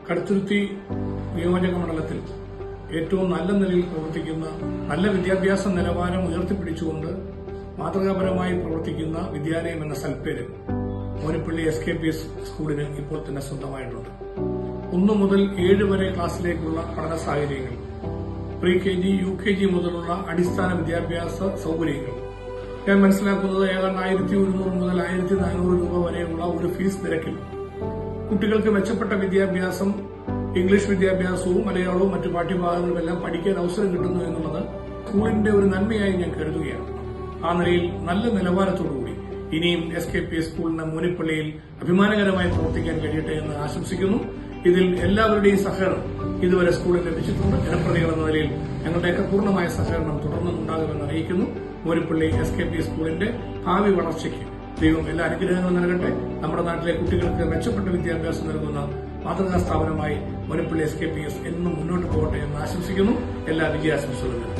കടുത്തുരുത്തി നിയോജക മണ്ഡലത്തിൽ ഏറ്റവും നല്ല നിലയിൽ പ്രവർത്തിക്കുന്ന, നല്ല വിദ്യാഭ്യാസ നിലവാരം ഉയർത്തിപ്പിടിച്ചുകൊണ്ട് മാതൃകാപരമായി പ്രവർത്തിക്കുന്ന വിദ്യാലയം എന്ന സൽപ്പേര് മോനിപ്പള്ളി SKPS സ്കൂളിന് ഇപ്പോൾ തന്നെ സ്വന്തമായിട്ടുണ്ട്. 1 മുതൽ 7 വരെ ക്ലാസ്സിലേക്കുള്ള പഠന സാഹചര്യങ്ങൾ, pre-KG, UKG മുതലുള്ള അടിസ്ഥാന വിദ്യാഭ്യാസ സൌകര്യങ്ങൾ, ഞാൻ മനസ്സിലാക്കുന്നത് ഏതാണ്ട് 1100 മുതൽ 1400 രൂപ വരെയുള്ള ഒരു ഫീസ് നിരക്കിൽ കുട്ടികൾക്ക് മെച്ചപ്പെട്ട വിദ്യാഭ്യാസം, ഇംഗ്ലീഷ് വിദ്യാഭ്യാസവും മലയാളവും മറ്റു പാഠ്യഭാഗങ്ങളും എല്ലാം പഠിക്കാൻ അവസരം കിട്ടുന്നു എന്നുള്ളത് സ്കൂളിന്റെ ഒരു നന്മയായി ഞാൻ കരുതുകയാണ്. ആ നിലയിൽ നല്ല നിലവാരത്തോടുകൂടി ഇനിയും SKPS സ്കൂളിന് മോനിപ്പള്ളിയിൽ അഭിമാനകരമായി പ്രവർത്തിക്കാൻ കഴിയട്ടെ എന്ന് ആശംസിക്കുന്നു. ഇതിൽ എല്ലാവരുടെയും സഹകരണം ഇതുവരെ സ്കൂളിൽ ലഭിച്ചിട്ടുണ്ട്. ജനപ്രതികൾ എന്ന നിലയിൽ ഞങ്ങളുടെയൊക്കെ പൂർണ്ണമായ സഹകരണം തുടർന്നും ഉണ്ടാകുമെന്ന് അറിയിക്കുന്നു. മോനിപ്പള്ളി SKPS സ്കൂളിന്റെ ഭാവി വളർച്ചയ്ക്ക് ദൈവം എല്ലാ അനുഗ്രഹങ്ങളും നൽകട്ടെ. നമ്മുടെ നാട്ടിലെ കുട്ടികൾക്ക് മെച്ചപ്പെട്ട വിദ്യാഭ്യാസം നൽകുന്ന മാതൃകാ സ്ഥാപനമായി മോനിപ്പള്ളി SKPS എന്നും മുന്നോട്ട് പോകട്ടെ എന്ന് ആശംസിക്കുന്നു. എല്ലാ വിജയാശംസകളും.